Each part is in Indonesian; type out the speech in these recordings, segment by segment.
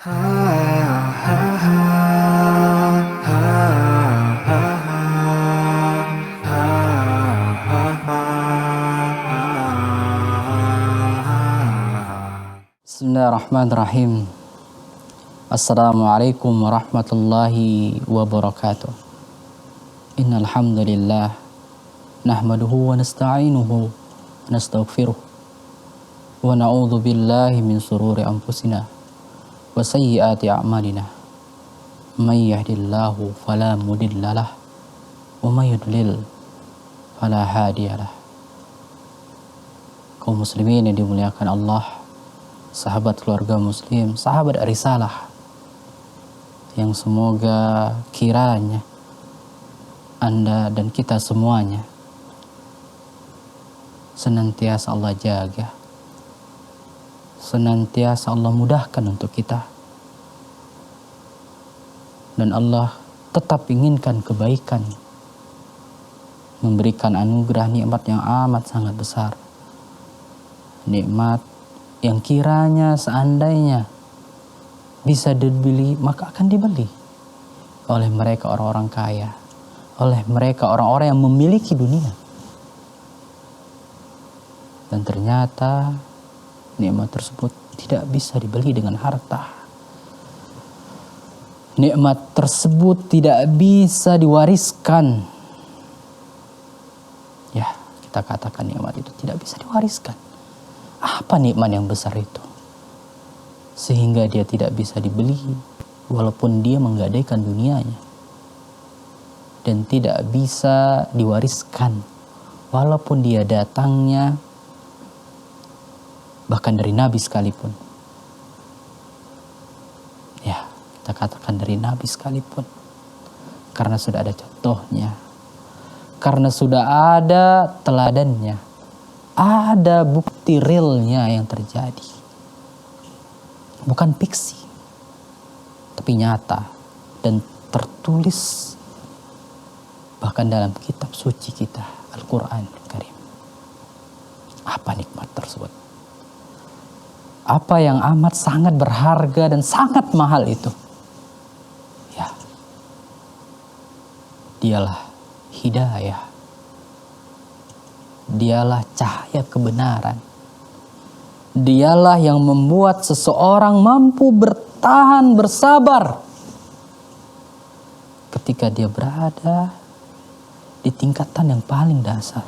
Bismillahirrahmanirrahim. Assalamualaikum warahmatullahi wabarakatuh. Innal hamdalillah nahmaduhu wa nasta'inuhu wa nastaghfiruh wa na'udzu billahi min shururi anfusina wa sayyiati a'malina. May yahdihillahu fala mudhillalah wa may yudlil fala hadiyalah. Kaum muslimin yang dimuliakan Allah, sahabat keluarga muslim, sahabat risalah, yang semoga kiranya Anda dan kita semuanya senantiasa Allah jaga, senantiasa Allah mudahkan untuk kita, dan Allah tetap inginkan kebaikan, memberikan anugerah nikmat yang amat sangat besar, nikmat yang kiranya seandainya bisa dibeli maka akan dibeli oleh mereka orang-orang kaya, oleh mereka orang-orang yang memiliki dunia. Dan ternyata nikmat tersebut tidak bisa dibeli dengan harta. Nikmat tersebut tidak bisa diwariskan. Ya, kita katakan nikmat itu tidak bisa diwariskan. Apa nikmat yang besar itu? Sehingga dia tidak bisa dibeli walaupun dia menggadaikan dunianya. Dan tidak bisa diwariskan walaupun dia datangnya bahkan dari Nabi sekalipun. Ya, kita katakan dari Nabi sekalipun. Karena sudah ada contohnya. Karena sudah ada teladannya. Ada bukti realnya yang terjadi. Bukan fiksi, tapi nyata dan tertulis bahkan dalam kitab suci kita, Al-Quran Karim. Apa nikmat tersebut? Apa yang amat sangat berharga dan sangat mahal itu? Ya, dialah hidayah. Dialah cahaya kebenaran. Dialah yang membuat seseorang mampu bertahan, bersabar ketika dia berada di tingkatan yang paling dasar.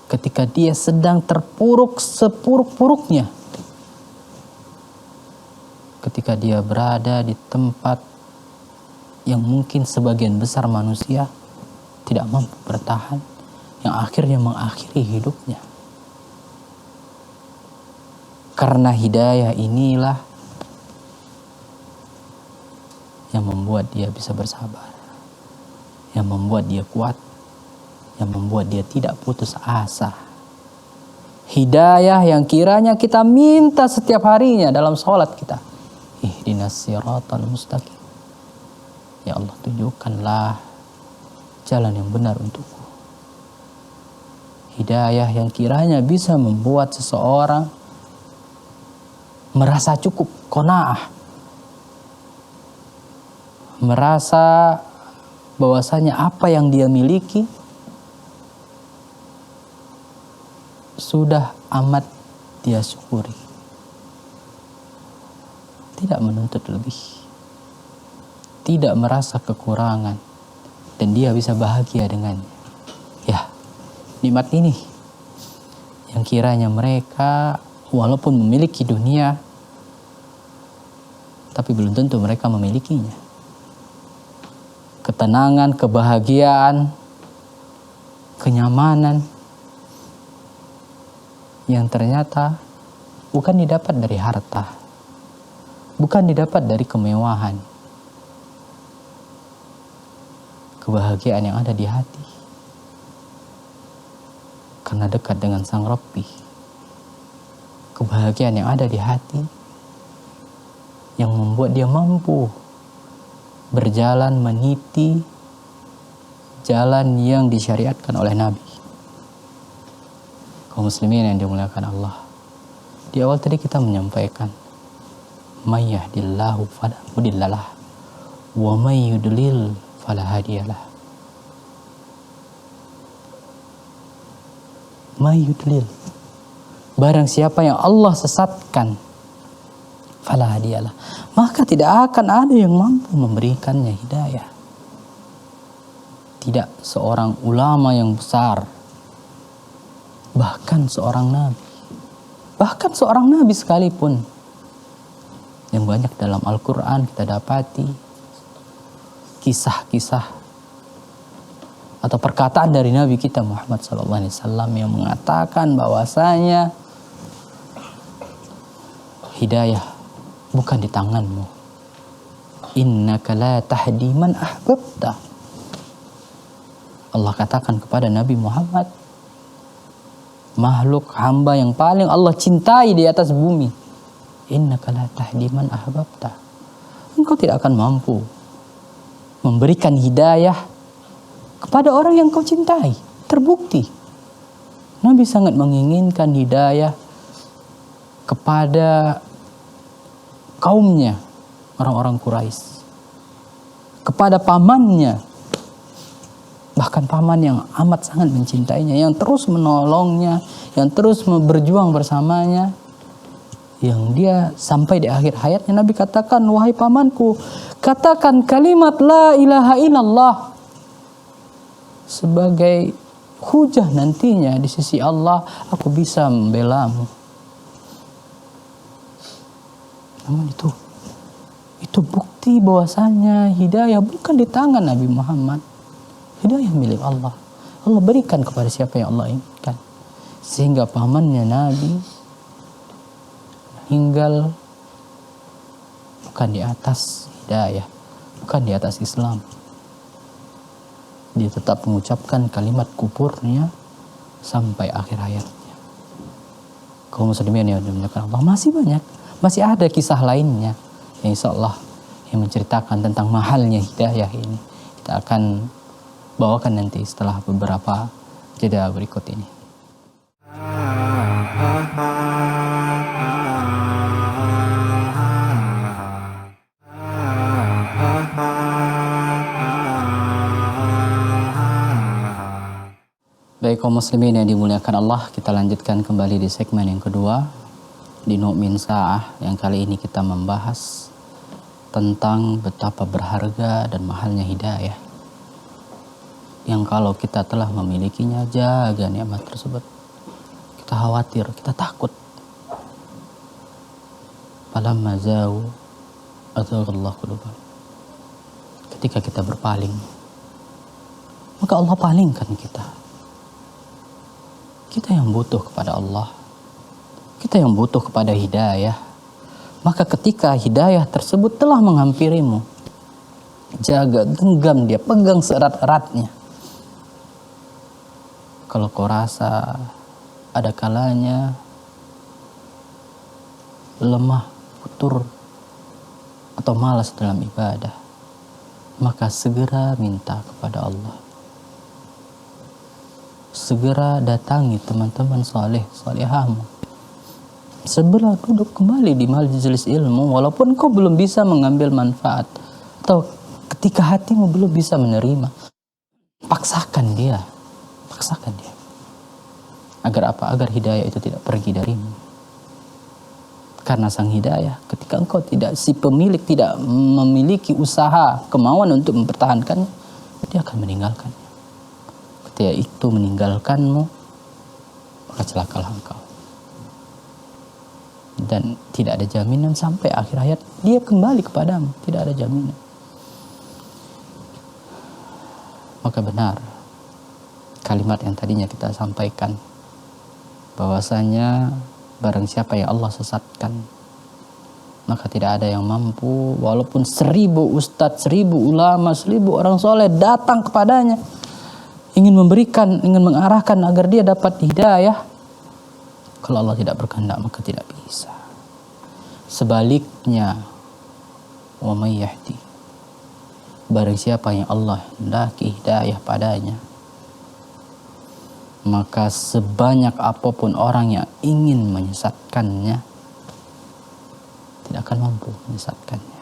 Ketika dia sedang terpuruk sepuruk-puruknya. Ketika dia berada di tempat yang mungkin sebagian besar manusia tidak mampu bertahan, yang akhirnya mengakhiri hidupnya. Karena hidayah inilah yang membuat dia bisa bersabar, yang membuat dia kuat, yang membuat dia tidak putus asa. Hidayah yang kiranya kita minta setiap harinya dalam sholat kita. Ihdinas siratal mustaqim. Ya Allah, tunjukkanlah jalan yang benar untukku. Hidayah yang kiranya bisa membuat seseorang merasa cukup, qanaah. Merasa bahwasanya apa yang dia miliki sudah amat dia syukuri. Tidak menuntut lebih. Tidak merasa kekurangan. Dan dia bisa bahagia dengannya. Ya, nikmat ini yang kiranya mereka walaupun memiliki dunia, tapi belum tentu mereka memilikinya. Ketenangan, kebahagiaan, kenyamanan yang ternyata bukan didapat dari harta, bukan didapat dari kemewahan. Kebahagiaan yang ada di hati karena dekat dengan Sang Rabbi. Kebahagiaan yang ada di hati yang membuat dia mampu berjalan meniti jalan yang disyariatkan oleh Nabi. Kaum muslimin yang dimuliakan Allah, di awal tadi kita menyampaikan may yahdillahu fala mudhillalah wa may yudlil fala hadiyalah. May yudlil, barang siapa yang Allah sesatkan, fala hadiyalah, maka tidak akan ada yang mampu memberikannya hidayah. Tidak seorang ulama yang besar, bahkan seorang nabi sekalipun, yang banyak dalam Al-Quran kita dapati kisah-kisah atau perkataan dari Nabi kita Muhammad SAW yang mengatakan bahwasanya hidayah bukan di tanganmu. Innaka la tahdi man ahbabta. Allah katakan kepada Nabi Muhammad, makhluk hamba yang paling Allah cintai di atas bumi. Innaka la tahdi man ahbabta. Engkau tidak akan mampu memberikan hidayah kepada orang yang kau cintai. Terbukti Nabi sangat menginginkan hidayah kepada kaumnya, orang-orang Quraisy, kepada pamannya, bahkan paman yang amat sangat mencintainya, yang terus menolongnya, yang terus berjuang bersamanya, yang dia sampai di akhir hayatnya Nabi katakan, wahai pamanku, katakan kalimat la ilaha illallah sebagai hujah nantinya di sisi Allah, aku bisa membelamu. Namun itu bukti bahwasanya hidayah bukan di tangan Nabi Muhammad. Hidayah milik Allah. Allah berikan kepada siapa yang Allah inginkan. Sehingga pamannya Nabi meninggal bukan di atas hidayah, bukan di atas Islam. Dia tetap mengucapkan kalimat kufurnya sampai akhir hayatnya. Kaum muslimin yang dimuliakan Allah, masih banyak, masih ada kisah lainnya yang insya Allah yang menceritakan tentang mahalnya hidayah ini. Kita akan bawakan nanti setelah beberapa jeda berikut ini. Baik kaum muslimin yang dimuliakan Allah, kita lanjutkan kembali di segmen yang kedua di Nu'min Sa'ah, yang kali ini kita membahas tentang betapa berharga dan mahalnya hidayah, yang kalau kita telah memilikinya, jaga nikmat tersebut. Kita khawatir, kita takut. Falamma zau azaghallahu qulubahum. Ketika kita berpaling, maka Allah palingkan kita. Kita yang butuh kepada Allah, kita yang butuh kepada hidayah. Maka ketika hidayah tersebut telah menghampirimu, jaga, genggam dia, pegang seerat-eratnya. Kalau kau rasa ada kalanya lemah, futur, atau malas dalam ibadah, maka segera minta kepada Allah. Segera datangi teman-teman saleh, salehamu. Segera duduk kembali di majelis ilmu, walaupun kau belum bisa mengambil manfaat, atau ketika hatimu belum bisa menerima, paksakan dia. Agar apa? Agar hidayah itu tidak pergi darimu. Karena sang hidayah, ketika engkau si pemilik tidak memiliki usaha, kemauan untuk mempertahankannya, dia akan meninggalkannya. Ketika itu meninggalkanmu, maka celakalah engkau. Dan tidak ada jaminan sampai akhir hayat dia kembali kepadamu. Tidak ada jaminan. Maka benar kalimat yang tadinya kita sampaikan, bahwasanya barang siapa yang Allah sesatkan, maka tidak ada yang mampu, walaupun 1000 ustadz, 1000 ulama, 1000 orang soleh datang kepadanya, ingin memberikan, ingin mengarahkan agar dia dapat hidayah, kalau Allah tidak berkehendak maka tidak bisa. Sebaliknya, wa may yahdi, barang siapa yang Allah hendaki hidayah padanya, maka sebanyak apapun orang yang ingin menyesatkannya, tidak akan mampu menyesatkannya,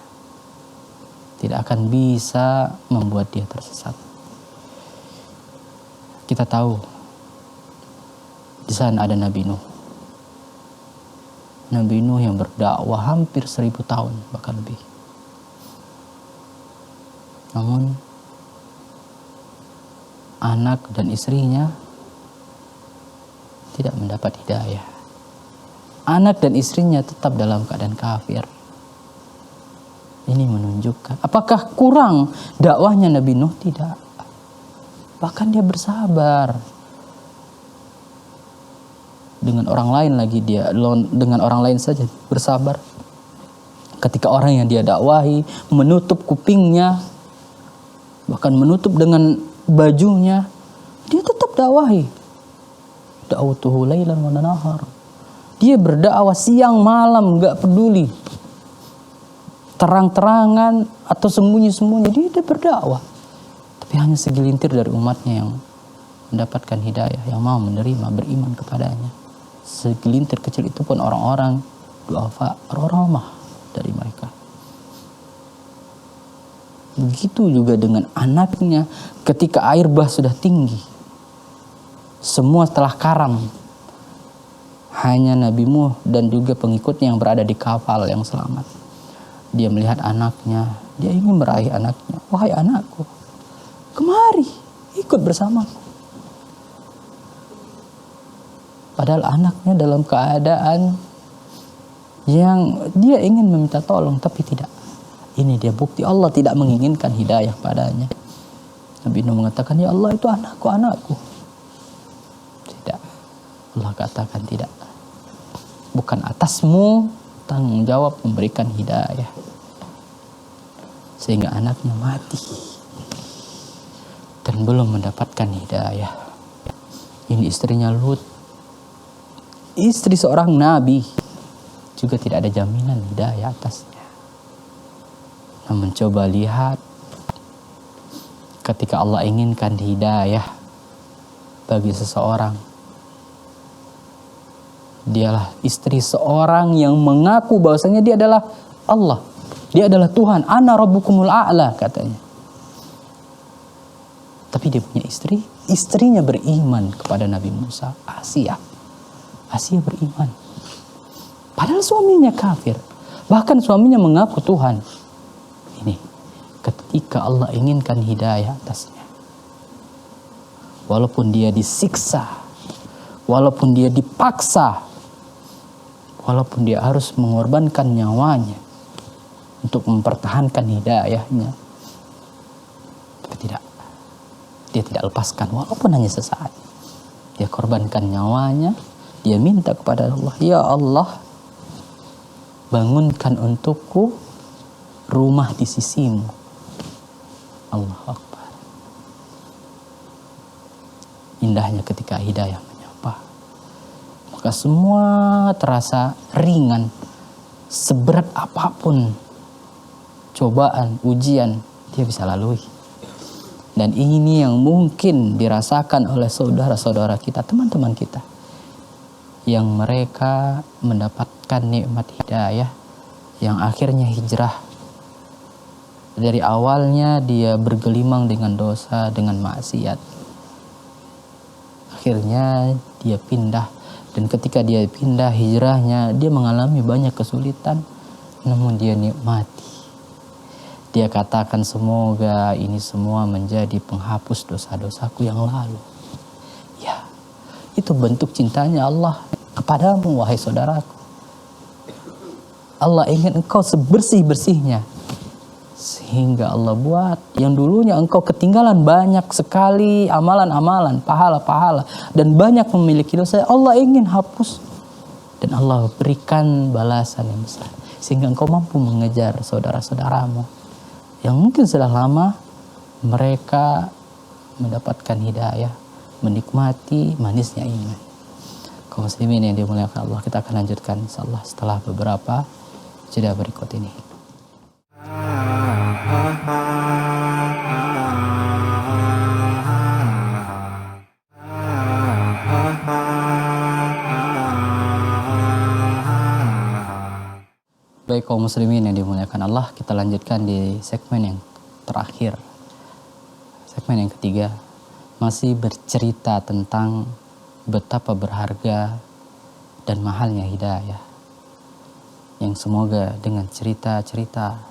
tidak akan bisa membuat dia tersesat. Kita tahu di sana ada Nabi Nuh. Nabi Nuh yang berdakwah hampir 1000 tahun, bahkan lebih. Namun anak dan istrinya tidak mendapat hidayah. Anak dan istrinya tetap dalam keadaan kafir. Ini menunjukkan, apakah kurang dakwahnya Nabi Nuh? Tidak. Bahkan dia bersabar. Dengan orang lain lagi dengan orang lain saja bersabar. Ketika orang yang dia dakwahi menutup kupingnya, bahkan menutup dengan bajunya, dia tetap dakwahi. Da'watuhu lailan wa nahar. Dia berdakwah siang malam, gak peduli. Terang-terangan atau sembunyi-sembunyi, dia berdakwah. Tapi hanya segelintir dari umatnya yang mendapatkan hidayah, yang mau menerima, beriman kepadanya. Segelintir kecil itu pun orang-orang duafa, orang-orang lemah dari mereka. Begitu juga dengan anaknya ketika air bah sudah tinggi. Semua telah karam. Hanya Nabi Nuh dan juga pengikutnya yang berada di kapal yang selamat. Dia melihat anaknya, dia ingin meraih anaknya. Wahai anakku, kemari, ikut bersamaku. Padahal anaknya dalam keadaan yang dia ingin meminta tolong, tapi tidak. Ini dia bukti Allah tidak menginginkan hidayah padanya. Nabi Nuh mengatakan, ya Allah, itu anakku, anakku. Tidak. Allah katakan tidak. Bukan atasmu tanggung jawab memberikan hidayah. Sehingga anaknya mati dan belum mendapatkan hidayah. Ini istrinya Lut, istri seorang nabi, juga tidak ada jaminan hidayah atasnya. Namun coba lihat, ketika Allah inginkan hidayah bagi seseorang, dialah istri seorang yang mengaku bahwasanya dia adalah Allah, dia adalah Tuhan. Ana rabbukumul a'la, katanya. Tapi dia punya istri, istrinya beriman kepada Nabi Musa, Asia beriman. Padahal suaminya kafir. Bahkan suaminya mengaku Tuhan. Ini ketika Allah inginkan hidayah atasnya. Walaupun dia disiksa, walaupun dia dipaksa, walaupun dia harus mengorbankan nyawanya untuk mempertahankan hidayahnya, tapi tidak. Dia tidak lepaskan walaupun hanya sesaat. Dia korbankan nyawanya. Dia minta kepada Allah, ya Allah, bangunkan untukku rumah di sisimu. Allahu Akbar. Indahnya ketika hidayah menyapa. Maka semua terasa ringan. Seberat apapun cobaan, ujian, dia bisa lalui. Dan ini yang mungkin dirasakan oleh saudara-saudara kita, teman-teman kita, yang mereka mendapatkan nikmat hidayah, yang akhirnya hijrah. Dari awalnya dia bergelimang dengan dosa, dengan maksiat. Akhirnya dia pindah. Dan ketika dia pindah hijrahnya, dia mengalami banyak kesulitan. Namun dia nikmati. Dia katakan, semoga ini semua menjadi penghapus dosa-dosaku yang lalu. Ya, itu bentuk cintanya Allah kepadamu, wahai saudaraku. Allah ingin engkau sebersih-bersihnya. Sehingga Allah buat yang dulunya engkau ketinggalan banyak sekali amalan-amalan, pahala-pahala, dan banyak memiliki dosa, Allah ingin hapus. Dan Allah berikan balasan yang besar. Sehingga engkau mampu mengejar saudara-saudaramu yang mungkin sudah lama mereka mendapatkan hidayah, menikmati manisnya iman. Kaum muslimin yang dimuliakan Allah, kita akan lanjutkan insyaallah setelah beberapa jeda berikut ini. Baik kaum muslimin yang dimuliakan Allah, kita lanjutkan di segmen yang terakhir. Segmen yang ketiga masih bercerita tentang betapa berharga dan mahalnya hidayah. Yang semoga dengan cerita-cerita,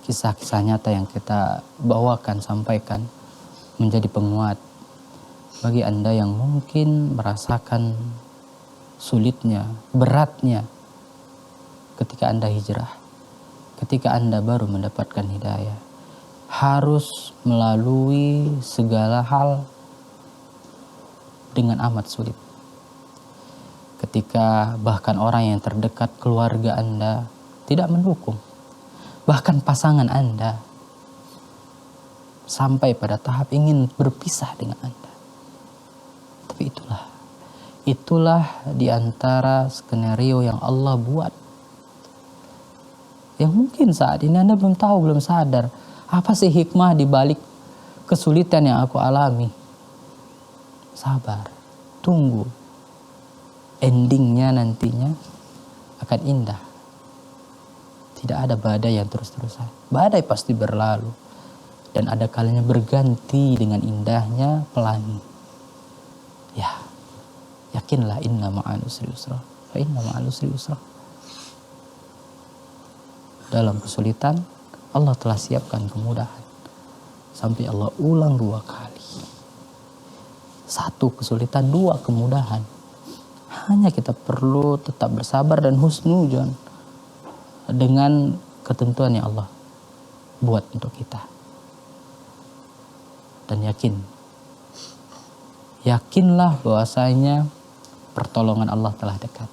kisah-kisah nyata yang kita bawakan, sampaikan, menjadi penguat bagi Anda yang mungkin merasakan sulitnya, beratnya ketika Anda hijrah, ketika Anda baru mendapatkan hidayah, harus melalui segala hal dengan amat sulit. Ketika bahkan orang yang terdekat, keluarga Anda tidak mendukung, bahkan pasangan Anda sampai pada tahap ingin berpisah dengan Anda. Tapi itulah di antara skenario yang Allah buat, yang mungkin saat ini Anda belum tahu, belum sadar apa sih hikmah di balik kesulitan yang aku alami. Sabar, tunggu, endingnya nantinya akan indah. Tidak ada badai yang terus-terusan. Badai pasti berlalu, dan ada kalanya berganti dengan indahnya pelangi. Ya, yakinlah, inna ma'al usri yusra, fa inna ma'al usri yusra. Dalam kesulitan Allah telah siapkan kemudahan. Sampai Allah ulang 2 kali. 1 kesulitan, 2 kemudahan. Hanya kita perlu tetap bersabar dan husnudzon dengan ketentuan yang Allah buat untuk kita. Dan yakinlah bahwasanya pertolongan Allah telah dekat.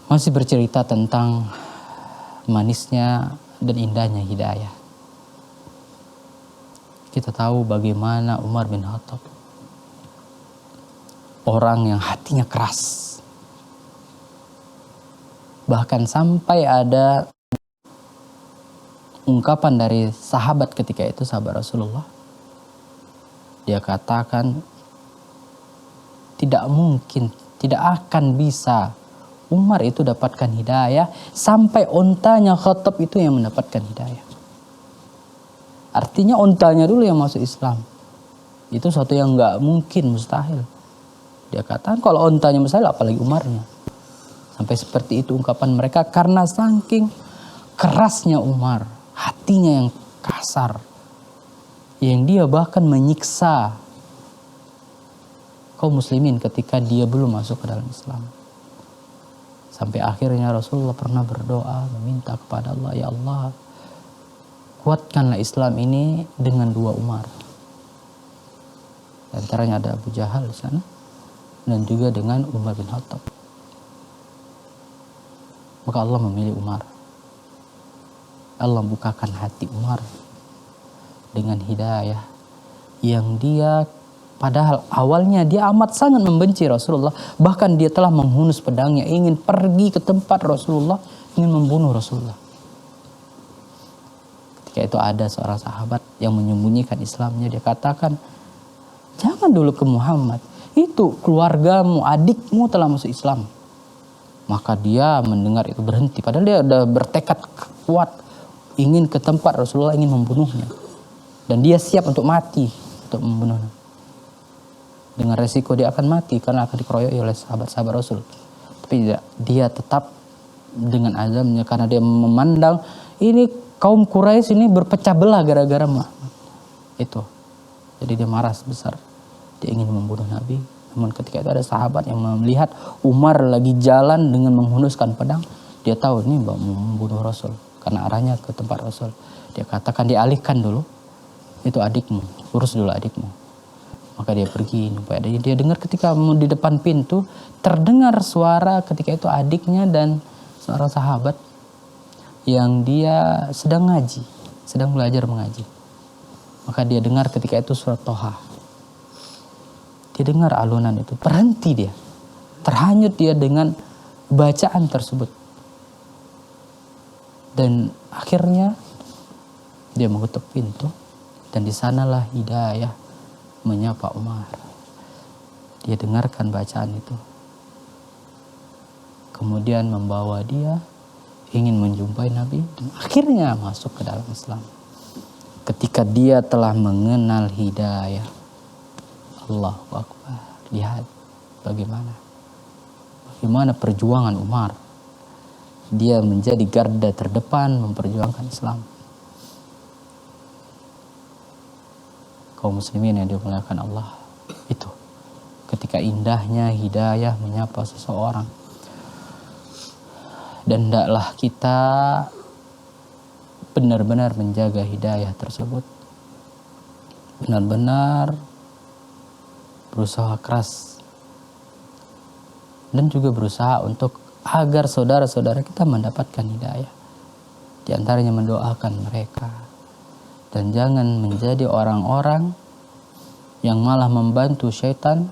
Masih bercerita tentang manisnya dan indahnya hidayah. Kita tahu bagaimana Umar bin Khattab, orang yang hatinya keras. Bahkan sampai ada ungkapan dari sahabat ketika itu, sahabat Rasulullah. Dia katakan, tidak mungkin, tidak akan bisa Umar itu dapatkan hidayah sampai ontanya Khattab itu yang mendapatkan hidayah. Artinya ontanya dulu yang masuk Islam. Itu suatu yang gak mungkin, mustahil. Dia katakan kalau ontanya mustahil, apalagi Umarnya. Sampai seperti itu ungkapan mereka karena saking kerasnya Umar, hatinya yang kasar, yang dia bahkan menyiksa kaum muslimin ketika dia belum masuk ke dalam Islam. Sampai akhirnya Rasulullah pernah berdoa meminta kepada Allah, ya Allah, kuatkanlah Islam ini dengan 2 Umar. Di antaranya ada Abu Jahal di sana, dan juga dengan Umar bin Khattab. Maka Allah memilih Umar. Allah bukakan hati Umar dengan hidayah yang dia, padahal awalnya dia amat sangat membenci Rasulullah. Bahkan dia telah menghunus pedangnya, ingin pergi ke tempat Rasulullah, ingin membunuh Rasulullah. Ketika itu ada seorang sahabat yang menyembunyikan Islamnya. Dia katakan, jangan dulu ke Muhammad. Itu keluargamu, adikmu telah masuk Islam. Maka dia mendengar itu berhenti. Padahal dia sudah bertekad kuat, ingin ke tempat Rasulullah, ingin membunuhnya. Dan dia siap untuk mati, untuk membunuhnya. Dengan resiko dia akan mati karena akan dikeroyok oleh sahabat-sahabat Rasul. Tapi dia tetap dengan azamnya karena dia memandang ini kaum Quraisy ini berpecah belah gara-gara Muhammad. Itu. Jadi dia marah sebesar. Dia ingin membunuh Nabi. Namun ketika itu ada sahabat yang melihat Umar lagi jalan dengan menghunuskan pedang. Dia tahu ini mau membunuh Rasul. Karena arahnya ke tempat Rasul. Dia katakan dialihkan dulu. Itu adikmu. Urus dulu adikmu. Maka dia pergi. Dia dengar ketika di depan pintu, terdengar suara ketika itu adiknya dan seorang sahabat yang dia sedang ngaji, sedang belajar mengaji. Maka dia dengar ketika itu surat Toha. Dia dengar alunan itu, berhenti dia. Terhanyut dia dengan bacaan tersebut. Dan akhirnya dia mengetuk pintu, dan di sanalah hidayah menyapa Umar. Dia dengarkan bacaan itu. Kemudian membawa dia ingin menjumpai Nabi dan akhirnya masuk ke dalam Islam. Ketika dia telah mengenal hidayah, Allahu Akbar. Lihat bagaimana perjuangan Umar. Dia menjadi garda terdepan memperjuangkan Islam. Kaum muslimin yang dimuliakan Allah, itu ketika indahnya hidayah menyapa seseorang. Dan hendaklah kita benar-benar menjaga hidayah tersebut, benar-benar berusaha keras dan juga berusaha untuk agar saudara-saudara kita mendapatkan hidayah. Di antaranya mendoakan mereka, dan jangan menjadi orang-orang yang malah membantu syaitan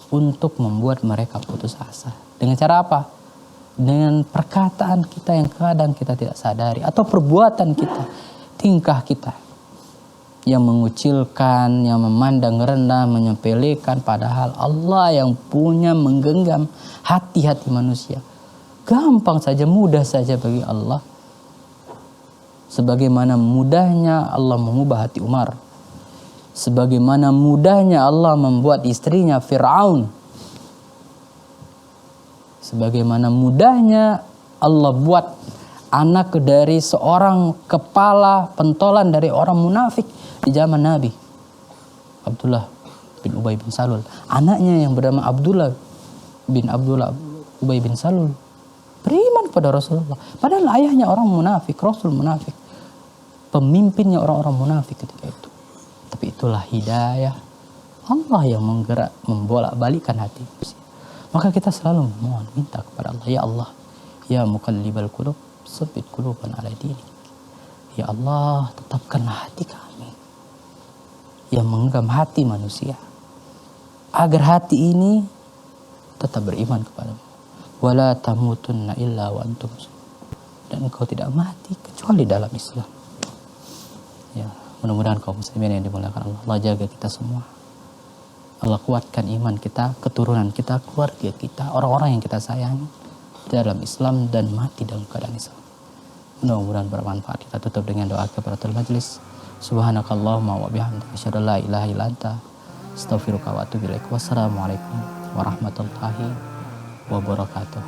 untuk membuat mereka putus asa. Dengan cara apa? Dengan perkataan kita yang kadang kita tidak sadari, atau perbuatan kita, tingkah kita yang mengucilkan, yang memandang rendah, menyepelekan, padahal Allah yang punya menggenggam hati-hati manusia. Gampang saja, mudah saja bagi Allah. Sebagaimana mudahnya Allah mengubah hati Umar, sebagaimana mudahnya Allah membuat istrinya Fir'aun, sebagaimana mudahnya Allah buat anak dari seorang kepala pentolan dari orang munafik di zaman Nabi, Abdullah bin Ubay bin Salul. Anaknya yang bernama Abdullah Ubay bin Salul beriman kepada Rasulullah. Padahal ayahnya orang munafik, Rasul munafik, pemimpinnya orang-orang munafik ketika itu. Tapi itulah hidayah Allah yang membolak-balikan hati. Maka kita selalu memohon, minta kepada Allah, ya Allah, ya muqallibal qulub, tsabbit qulubana ala dinik. Ya Allah, tetapkanlah hati kami yang menggenggam hati manusia, agar hati ini tetap beriman kepadamu. Wala tamutunna illa wa antum muslimun. Dan engkau tidak mati kecuali dalam Islam. Ya, mudah-mudahan kaum muslimin yang dimuliakan Allah, Allah jaga kita semua. Allah kuatkan iman kita, keturunan kita, keluarga kita, orang-orang yang kita sayangi dalam Islam dan mati dalam keadaan Islam. Mudah-mudahan bermanfaat. Kita tutup dengan doa kafaratul majlis. Subhanakallahumma wa bihamdika asyhadu an la ilaha illa anta astaghfiruka wa atubu ilaik. Wassalamualaikum warahmatullahi wabarakatuh.